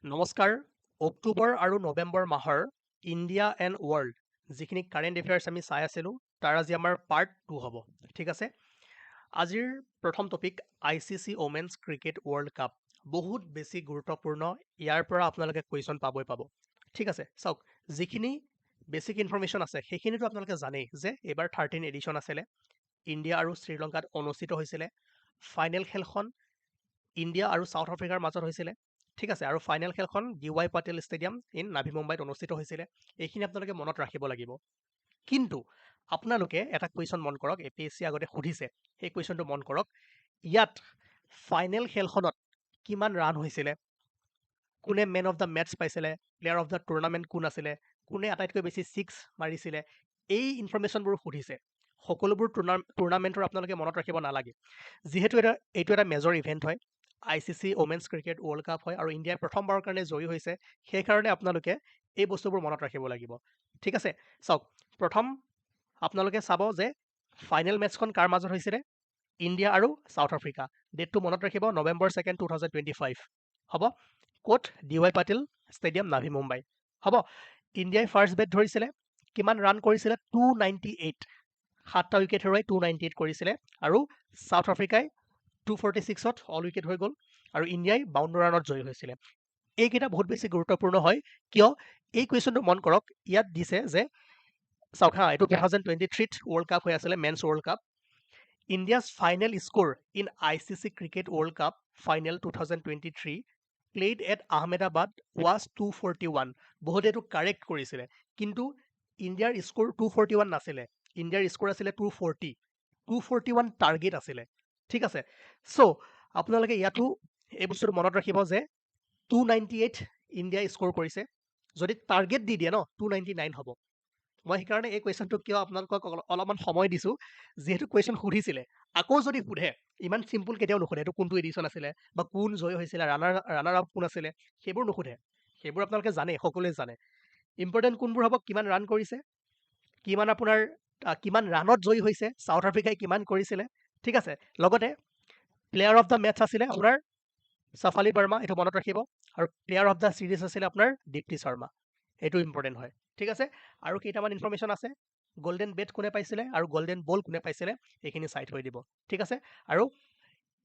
নমস্কাৰ অক্টোবৰ আৰু নৱেম্বৰ মাহৰ ইণ্ডিয়া এণ্ড ৱৰ্ল্ড যিখিনি কাৰেণ্ট এফেয়াৰ্ছ আমি চাই আছিলোঁ তাৰ আজি আমাৰ পাৰ্ট 2 হ'ব ঠিক আছে আজিৰ প্ৰথম topic ICC women's cricket world cup বহুত বেছি গুৰুত্বপূৰ্ণ ইয়াৰ পৰা আপোনালোকে কুৱেশ্যন পাব ঠিক আছে চাওক যিখিনি বেছিক ইনফৰমেশ্যন আছে সেইখিনিতো আপোনালোকে জানেই যে এইবাৰ 13 এডিশ্যন আছিলে ইণ্ডিয়া আৰু শ্ৰীলংকাত অনুষ্ঠিত হৈছিলে ফাইনেল খেলখন ইণ্ডিয়া আৰু ছাউথ আফ্ৰিকাৰ মাজত হৈছিলে ঠিক আছে আৰু ফাইনেল খেলখন DY পাটেল ষ্টেডিয়াম ইন নাভি মুম্বাইত অনুষ্ঠিত হৈছিলে এইখিনি আপোনালোকে মনত ৰাখিব লাগিব কিন্তু আপোনালোকে এটা কুৱেশ্যন মন কৰক APSC আগতে সুধিছে সেই কুৱেশ্যনটো মন কৰক ইয়াত ফাইনেল খেলখনত কিমান ৰান হৈছিলে কোনে মেন অফ দ্য মেটচ পাইছিলে প্লেয়াৰ অফ দ্য টুৰ্ণামেণ্ট কোন আছিলে কোনে আটাইতকৈ বেছি ছিক্স মাৰিছিলে এই ইনফৰমেশ্যনবোৰ সুধিছে সকলোবোৰ টুৰ্ণামেণ্টৰ আপোনালোকে মনত ৰাখিব নালাগে যিহেতু এইটো এটা মেজৰ ইভেণ্ট হয় ICC women's cricket world cup হয় আৰু ইণ্ডিয়াই প্ৰথমবাৰৰ কাৰণে জয়ী হৈছে সেইকাৰণে আপোনালোকে এই বস্তুবোৰ মনত ৰাখিব লাগিব ঠিক আছে চাওক প্ৰথম আপোনালোকে চাব যে ফাইনেল মেটচখন কাৰ মাজত হৈছিলে ইণ্ডিয়া আৰু ছাউথ আফ্ৰিকা ডেটটো মনত ৰাখিব নৱেম্বৰ 2nd 2025 হ'ব ক'ত DY পাটিল ষ্টেডিয়াম নাভি মুম্বাই হ'ব ইণ্ডিয়াই ফাৰ্ষ্ট বেট ধৰিছিলে কিমান ৰান কৰিছিলে 298 সাতটা উইকেট হেৰুৱাই 298 কৰিছিলে আৰু ছাউথ আফ্ৰিকাই 246ত অল উইকেট হৈ গ'ল আৰু ইণ্ডিয়াই 52 ৰানত জয়ী হৈছিলে এইকেইটা বহুত বেছি গুৰুত্বপূৰ্ণ হয় কিয় এই কুৱেশ্যনটো মন কৰক ইয়াত দিছে যে চাওক হা এইটো 2023ত ৱৰ্ল্ড কাপ হৈ আছিলে men's world cup India's final score in ICC cricket world cup final 2023 played at Ahmedabad was 241 বহুতে এইটো কাৰেক্ট কৰিছিলে কিন্তু ইণ্ডিয়াৰ স্ক'ৰ 241 নাছিলে ইণ্ডিয়াৰ স্ক'ৰ আছিলে 241 টাৰ্গেট আছিলে ঠিক আছে চ' আপোনালোকে ইয়াতো এই বস্তুটো মনত ৰাখিব যে 298 ইণ্ডিয়াই স্ক'ৰ কৰিছে যদি টাৰ্গেট দি দিয়ে ন 299 হ'ব মই সেইকাৰণে এই কুৱেশ্যনটো কিয় আপোনালোকক অলপমান সময় দিছোঁ যিহেতু কুৱেশ্যন সুধিছিলে আকৌ যদি সোধে ইমান চিম্পুল কেতিয়াও নুসুধে এইটো কোনটো এডিশ্যন আছিলে বা কোন জয় হৈছিলে ৰানাৰ আপ কোন আছিলে সেইবোৰ নুসুধে সেইবোৰ আপোনালোকে জানে সকলোৱে জানে ইম্পৰ্টেণ্ট কোনবোৰ হ'ব কিমান ৰান কৰিছে কিমান আপোনাৰ কিমান ৰানত জয়ী হৈছে ছাউথ আফ্ৰিকাই কিমান কৰিছিলে ঠিক আছে লগতে প্লেয়াৰ অফ দ্য মেটচ আছিলে আপোনাৰ চাফালী বাৰ্মা এইটো মনত ৰাখিব আৰু প্লেয়াৰ অফ দ্য ছিৰিজ আছিলে আপোনাৰ দীপ্তি শৰ্মা এইটো ইম্পৰ্টেণ্ট হয় ঠিক আছে আৰু কেইটামান ইনফৰমেশ্যন আছে গল্ডেন বেট কোনে পাইছিলে আৰু গল্ডেন বল কোনে পাইছিলে এইখিনি চাই থৈ দিব ঠিক আছে আৰু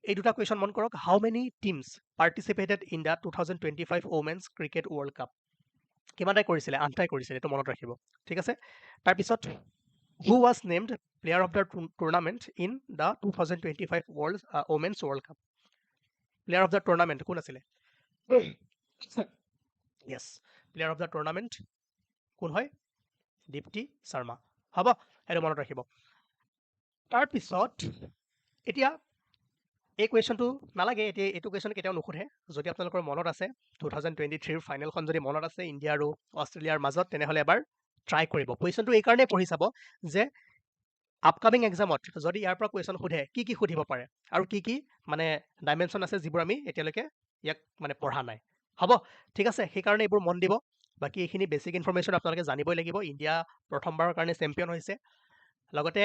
এই দুটা কুৱেশ্যন মন কৰক how many teams participated in the 2025 women's cricket world cup কিমানটাই কৰিছিলে 8টাই কৰিছিলে এইটো মনত ৰাখিব ঠিক আছে তাৰপিছত who was named player of the tournament in the 2025 women's world cup player of the tournament কোন আছিলে yes player of the tournament কোন হয় দীপ্তি শৰ্মা হ'ব সেইটো মনত ৰাখিব তাৰপিছত এতিয়া এই কুৱেশ্যনটো নালাগে এতিয়া এইটো কুৱেশ্যন কেতিয়াও নুসুধে যদি আপোনালোকৰ মনত আছে 2023 ফাইনেলখন যদি মনত আছে ইণ্ডিয়া আৰু অষ্ট্ৰেলিয়াৰ মাজত তেনেহ'লে এবাৰ ট্ৰাই কৰিব কুৱেশ্যনটো এইকাৰণেই পঢ়ি চাব যে আপকামিং এক্সামত যদি ইয়াৰ পৰা কুৱেশ্যন সোধে কি সুধিব পাৰে আৰু কি মানে ডাইমেনশ্যন আছে যিবোৰ আমি এতিয়ালৈকে ইয়াক মানে পঢ়া নাই হ'ব ঠিক আছে সেইকাৰণে এইবোৰ মন দিব বাকী এইখিনি বেছিক ইনফৰমেশ্যন আপোনালোকে জানিবই লাগিব ইণ্ডিয়া প্ৰথমবাৰৰ কাৰণে চেম্পিয়ন হৈছে লগতে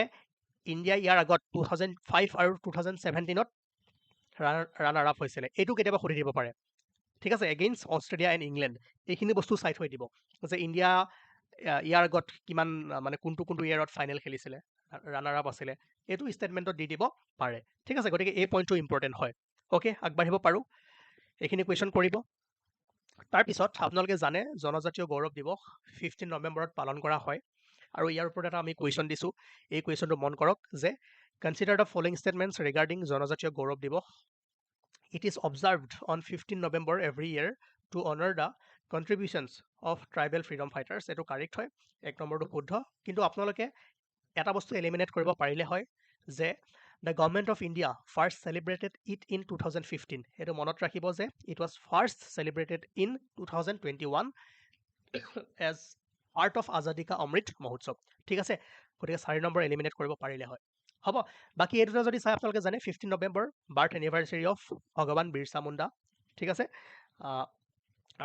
ইণ্ডিয়া ইয়াৰ আগত 2005 আৰু 2017ত ৰানাৰ আপ হৈছিলে এইটো কেতিয়াবা সুধি দিব পাৰে ঠিক আছে এগেইনষ্ট অষ্ট্ৰেলিয়া এণ্ড ইংলেণ্ড এইখিনি বস্তু চাই থৈ দিব যে ইণ্ডিয়া ইয়াৰ আগত কিমান মানে কোনটো ইয়াৰত ফাইনেল খেলিছিলে ৰানাৰ আপ আছিলে এইটো ষ্টেটমেণ্টত দি দিব পাৰে ঠিক আছে গতিকে এই পইণ্টটো ইম্পৰ্টেণ্ট হয় অ'কে আগবাঢ়িব পাৰোঁ এইখিনি কুৱেশ্যন কৰিব তাৰপিছত আপোনালোকে জানে জনজাতীয় গৌৰৱ দিৱস 15 নৱেম্বৰত পালন কৰা হয় আৰু ইয়াৰ ওপৰত এটা আমি কুৱেশ্যন দিছোঁ এই কুৱেশ্যনটো মন কৰক যে consider the following statements regarding Janjatiya Gaurav Divas it is observed on 15 November every year to honour the contributions of tribal freedom fighters এইটো কাৰেক্ট হয় 1 নম্বৰটো শুদ্ধ কিন্তু আপোনালোকে এটা বস্তু এলিমিনেট কৰিব পাৰিলে হয় যে the government of India first celebrated it in 2015 এইটো মনত ৰাখিব যে it was first celebrated in 2021 as part of Azadi ka Amrit Mahotsav ঠিক আছে গতিকে 4 নম্বৰ এলিমিনেট কৰিব পাৰিলে হয় হ'ব বাকী এই দুটা যদি চাই আপোনালোকে জানে 15 নৱেম্বৰ বাৰ্থ এনিভাৰ্চাৰী অফ ভগৱান বিৰচা মুণ্ডা ঠিক আছে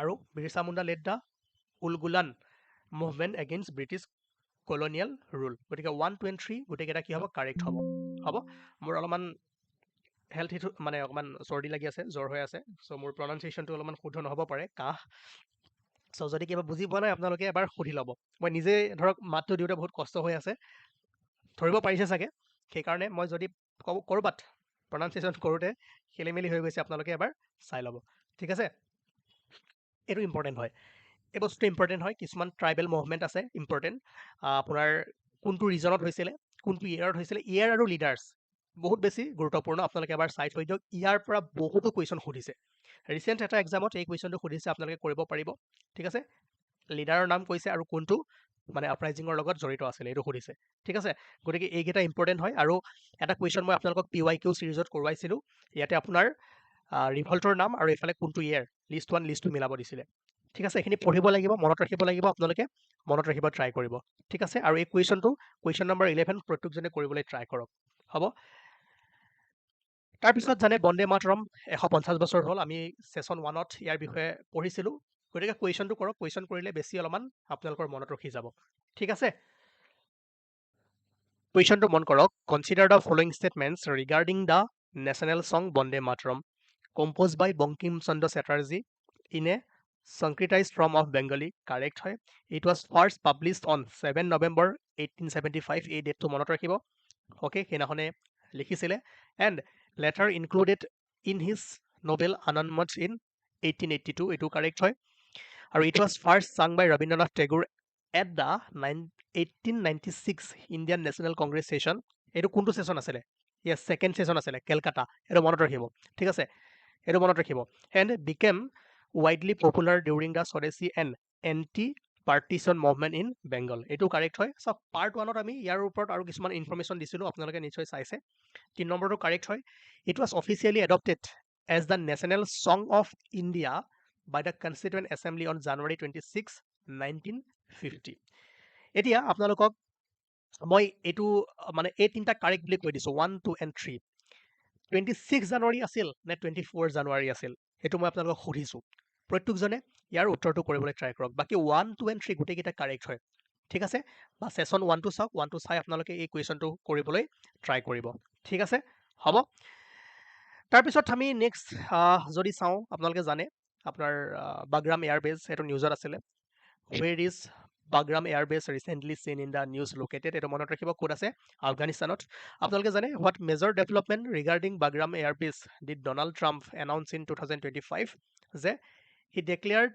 আৰু Birsa Munda led the Ulgulan movement against British colonial rule গতিকে 1 2 and 3 গোটেইকেইটা কি হ'ব কাৰেক্ট হ'ব মোৰ অলপমান হেল্থ ইছ্যু মানে অকণমান চৰ্দি লাগি আছে, জ্বৰ হৈ আছে, চ' মোৰ প্ৰনাউন্সিয়েশ্যনটো অলপমান শুদ্ধ নহ'ব পাৰে, কাহ। চ' যদি কিবা বুজি পোৱা নাই আপোনালোকে এবাৰ সুধি ল'ব। মই নিজে ধৰক মাতটো দিওঁতে বহুত কষ্ট হৈ আছে, ধৰিব পাৰিছে চাগে, সেইকাৰণে মই যদি ক'ৰবাত প্ৰনাউন্সিয়েশ্যন কৰোঁতে খেলি মেলি হৈ গৈছে আপোনালোকে এবাৰ চাই ল'ব, ঠিক আছে। এইটো ইম্পৰ্টেণ্ট হয়, এই বস্তুটো ইম্পৰ্টেণ্ট হয়। কিছুমান ট্ৰাইবেল মুভমেণ্ট আছে ইম্পৰ্টেণ্ট, আপোনাৰ কোনটো ৰিজনত হৈছিলে, কোনটো ইয়েৰত হৈছিলে, ইয়েৰ আৰু লিডাৰ্ছ বহুত বেছি গুৰুত্বপূৰ্ণ। আপোনালোকে এবাৰ চাই থৈ দিয়ক, ইয়াৰ পৰা বহুতো কুৱেশ্যন সুধিছে। ৰিচেণ্ট এটা এক্সামত এই কুৱেশ্যনটো সুধিছে, আপোনালোকে কৰিব পাৰিব, ঠিক আছে। লিডাৰৰ নাম কৈছে আৰু কোনটো মানে আপৰাইজিঙৰ লগত জড়িত আছিলে এইটো সুধিছে, ঠিক আছে। গতিকে এইকেইটা ইম্পৰ্টেণ্ট হয়। আৰু এটা কুৱেশ্যন মই আপোনালোকক PYQ চিৰিজত কৰোৱাইছিলোঁ, ইয়াতে আপোনাৰ ৰিভল্টৰ নাম আৰু এইফালে কোনটো ইয়েৰ, লিষ্ট 1 লিষ্ট 2 মিলাব দিছিলে, ঠিক আছে। এইখিনি পঢ়িব লাগিব, মনত ৰাখিব লাগিব, আপোনালোকে মনত ৰাখিব ট্ৰাই কৰিব, ঠিক আছে। আৰু এই কুৱেশ্যনটো কুৱেশ্যন নম্বৰ 11 প্ৰত্যেকজনে কৰিবলৈ ট্ৰাই কৰক, হ'ব। তাৰপিছত জানে বন্দে মাতৰম 150 বছৰ হ'ল, আমি ছেশ্যন 1ত ইয়াৰ বিষয়ে পঢ়িছিলোঁ। গতিকে কুৱেশ্যনটো কৰক, কুৱেশ্যন কৰিলে বেছি অলপমান আপোনালোকৰ মনত ৰখি যাব, ঠিক আছে। কুৱেশ্যনটো মন কৰক, consider the following statements regarding the national song Vande Mataram compose by Bankim Chandra Chatterjee in a Sanskritized form of Bengali. Correct হয়। It was first published on 7 November 1875, এই ডেটটো মনত ৰাখিব, অ'কে। সেইদিনাখনে লিখিছিলে, and later included in his novel Anandamath in 1882, এইটো correct হয়। আৰু it was first sung by Rabindranath Tagore at the 1896 Indian National Congress session, এইটো কোনটো ছেশ্যন আছিলে? য়েছ, ছেকেণ্ড ছেশ্যন আছিলে, কেলকাতা, এইটো মনত ৰাখিব, ঠিক আছে, এইটো মনত ৰাখিব। And became widely popular during the swadeshi and anti partition movement in Bengal, এইটো কাৰেক্ট হয়। চাওক, পাৰ্ট 1ত আমি ইয়াৰ ওপৰত আৰু কিছুমান ইনফৰ্মেশ্যন দিছিলোঁ, আপোনালোকে নিশ্চয় চাইছে। 3 নম্বৰটো কাৰেক্ট হয়। It was officially adopted as the national song of India by the Constituent Assembly on January 26, 1950. এতিয়া আপোনালোকক মই এইটো মানে এই তিনিটা কাৰেক্ট বুলি কৈ দিছোঁ, 1, 2 and 3। 26 জানুৱাৰী আছিল নে 24 জানুৱাৰী আছিল, সেইটো মই আপোনালোকক সুধিছোঁ। প্ৰত্যেকজনে ইয়াৰ উত্তৰটো কৰিবলৈ ট্ৰাই কৰক। বাকী 1, 2 and 3 গোটেইকেইটা কাৰেক্ট হয়, ঠিক আছে। বা ছেশ্যন 1টো চাওক, 1টো চাই আপোনালোকে এই কুৱেশ্যনটো কৰিবলৈ ট্ৰাই কৰিব, ঠিক আছে, হ'ব। তাৰপিছত আমি নেক্সট যদি চাওঁ, আপোনালোকে জানে আপোনাৰ বাগ্ৰাম এয়াৰবেছ, এইটো নিউজত আছিলে। Where is Bagram airbase recently seen in the news located, এইটো মনত ৰাখিব, ক'ত আছে? আফগানিস্তানত। আপোনালোকে জানে what major development regarding Bagram airbase did Donald Trump announce in 2025, যে he declared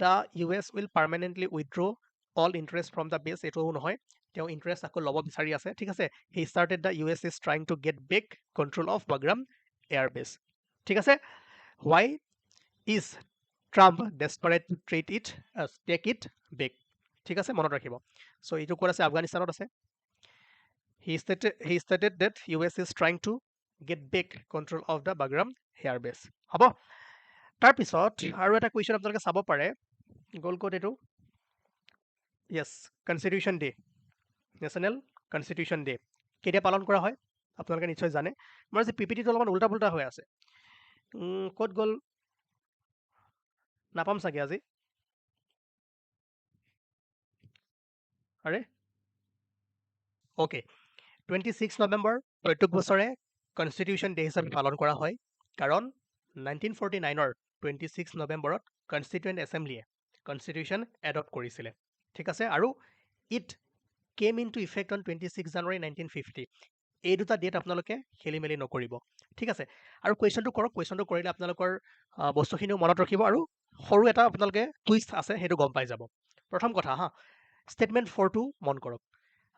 the US will permanently withdraw all interest from the base, এইটোও নহয়, তেওঁ ইণ্টাৰেষ্ট আকৌ ল'ব বিচাৰি আছে, ঠিক আছে। He started the US is trying to get back control of Bagram airbase, ঠিক আছে। Why is Trump desperate to take it back, ঠিক আছে, মনত ৰাখিব। চ' এইটো ক'ত আছে? আফগানিস্তানত আছে। He stated that US is trying to get back control of the Bagram airbase, হ'ব। তাৰপিছত আৰু এটা কুৱেশ্যন আপোনালোকে চাব পাৰে, গ'ল ক'ত এইটো? য়েছ, constitution day, national constitution day কেতিয়া পালন কৰা হয় আপোনালোকে নিশ্চয় জানে। মোৰ আজি PPTটো অলপমান উল্টা পুল্টা হৈ আছে, ক'ত গ'ল নাপাম চাগে আজি। আৰে অ'কে, 26 নৱেম্বৰ প্ৰত্যেক বছৰে কনষ্টিটিউশ্যন ডে হিচাপে পালন কৰা হয়, কাৰণ 1949ৰ 26 নৱেম্বৰত কনষ্টিটুৱেণ্ট এছেম্বলিয়ে কনষ্টিটিউশ্যন এডপ্ট কৰিছিলে, ঠিক আছে। আৰু it came in to effect on 26 January 1950, এই দুটা ডেট আপোনালোকে খেলি মেলি নকৰিব, ঠিক আছে। আৰু কুৱেশ্যনটো কৰক, কুৱেশ্যনটো কৰিলে আপোনালোকৰ বস্তুখিনিও মনত ৰাখিব, আৰু সৰু এটা আপোনালোকে টুইষ্ট আছে, সেইটো গম পাই যাব। প্ৰথম কথা ষ্টেটমেণ্ট 4টো মন কৰক।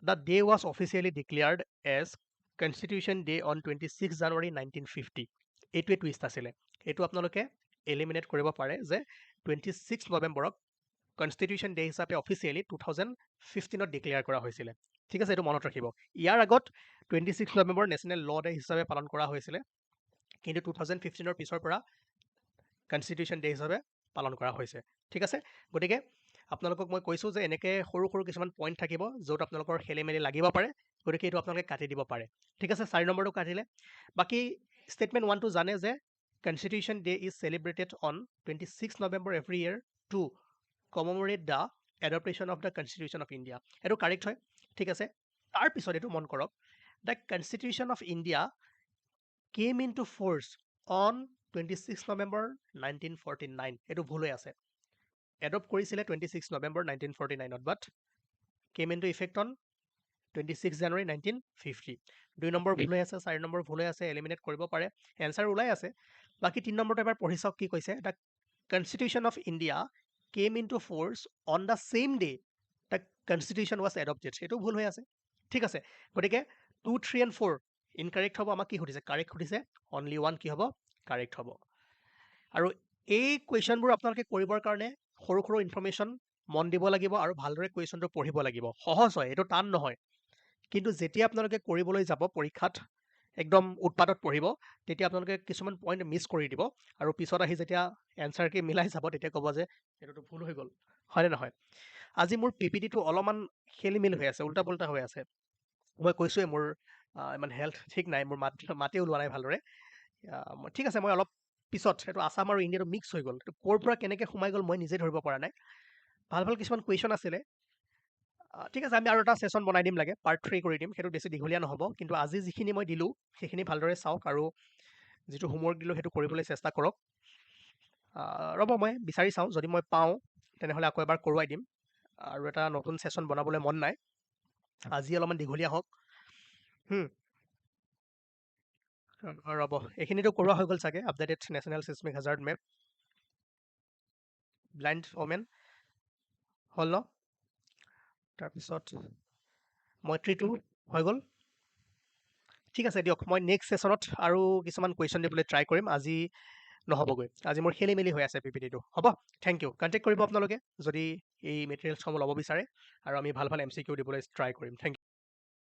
The day was officially declared as constitution day on 26 January 1950, এইটোৱে টুইষ্ট আছিলে। এইটো আপোনালোকে এলিমিনেট কৰিব পাৰে যে 26 নৱেম্বৰক কনষ্টিটিউশ্যন ডে হিচাপে অফিচিয়েলি 2015ত ডিক্লেয়াৰ কৰা হৈছিলে, ঠিক আছে, এইটো মনত ৰাখিব। ইয়াৰ আগত 26 নৱেম্বৰ নেশ্যনেল ল' ডে হিচাপে পালন কৰা হৈছিলে, কিন্তু 2015ৰ পিছৰ পৰা কনষ্টিটিউশ্যন ডে হিচাপে পালন কৰা হৈছে, ঠিক আছে। গতিকে আপোনালোকক মই কৈছোঁ যে এনেকৈ সৰু সৰু কিছুমান পইণ্ট থাকিব য'ত আপোনালোকৰ খেলি মেলি লাগিব পাৰে, গতিকে এইটো আপোনালোকে কাটি দিব পাৰে, ঠিক আছে। 4 নম্বৰটো কাটিলে। বাকী ষ্টেটমেণ্ট 1টো জানে যে constitution day is celebrated on 26 November every year to commemorate the adoption of the constitution of India, এইটো কাৰেক্ট হয়, ঠিক আছে। তাৰপিছত এইটো মন কৰক, the constitution of India came in to force on 26 November 1949 এইটো ভুল হৈ আছে। এডপ্ট কৰিছিলে 26 নৱেম্বৰ 1949ত but came in to effect on 26 January 1950। 2 number ভুল হৈ আছে, 4 নম্বৰ ভুল হৈ আছে, এলিমিনেট কৰিব পাৰে, এনচাৰ ওলাই আছে। বাকী 3 নম্বৰটো এবাৰ পঢ়ি চাওক কি কৈছে। The constitution of India came in to force on the same day the constitution was adopted, সেইটো ভুল হৈ আছে। ঠিক আছে, গতিকে 2, 3 and 4 ইনকাৰেক্ট হ'ব। আমাক কি সুধিছে? কাৰেক্ট সুধিছে। অনলি 1 কি হ'ব? কাৰেক্ট হ'ব। আৰু এই কুৱেশ্যনবোৰ আপোনালোকে কৰিবৰ কাৰণে সৰু সৰু ইনফৰ্মেশ্যন মন দিব লাগিব আৰু ভালদৰে কুৱেশ্যনটো পঢ়িব লাগিব। সহজ হয়, এইটো টান নহয়। কিন্তু যেতিয়া আপোনালোকে কৰিবলৈ যাব পৰীক্ষাত একদম উৎপাতত পঢ়িব, তেতিয়া আপোনালোকে কিছুমান পইণ্ট মিছ কৰি দিব আৰু পিছত আহি যেতিয়া এনচাৰকে মিলাই যাব তেতিয়া ক'ব যে এইটোতো ভুল হৈ গ'ল, হয়নে নহয়? আজি মোৰ PPT-টো অলপমান খেলি মেলি হৈ আছে, উল্টা পুল্টা হৈ আছে। মই কৈছোঁৱে মোৰ ইমান হেল্থ ঠিক নাই, মোৰ মাতে ওলোৱা নাই ভালদৰে। ঠিক আছে, মই অলপ পিছত এইটো আছাম আৰু ইণ্ডিয়াটো মিক্স হৈ গ'ল, এইটো ক'ৰ পৰা কেনেকৈ সোমাই গ'ল মই নিজে ধৰিব পৰা নাই। ভাল ভাল কিছুমান কুৱেশ্যন আছিলে। ঠিক আছে, আমি আৰু এটা ছেশ্যন বনাই দিম লাগে, পাৰ্ট 3 কৰি দিম, সেইটো বেছি দীঘলীয়া নহ'ব। কিন্তু আজি যিখিনি মই দিলোঁ সেইখিনি ভালদৰে চাওক আৰু যিটো হোমৱৰ্ক দিলোঁ সেইটো কৰিবলৈ চেষ্টা কৰক। ৰ'ব মই বিচাৰি চাওঁ, যদি মই পাওঁ তেনেহ'লে আকৌ এবাৰ কৰোৱাই দিম। আৰু এটা নতুন ছেশ্যন বনাবলৈ মন নাই, আজি অলপমান দীঘলীয়া হওক। ৰ'ব, এইখিনিতো কৰোৱা হৈ গ'ল চাগে। Updated national seismic hazard map, blind women হ'ল ন? তাৰপিছত মৈত্ৰীটো হৈ গ'ল। ঠিক আছে দিয়ক, মই নেক্সট ছেশ্যনত আৰু কিছুমান কুৱেশ্যন দিবলৈ ট্ৰাই কৰিম। আজি নহ'বগৈ, আজি মোৰ খেলি মেলি হৈ আছে PPT-টো। হ'ব, থেংক ইউ। কণ্টেক্ট কৰিব আপোনালোকে যদি এই মেটেৰিয়েলছসমূহ ল'ব বিচাৰে, আৰু আমি ভাল ভাল MCQ দিবলৈ ট্ৰাই কৰিম। Thank U.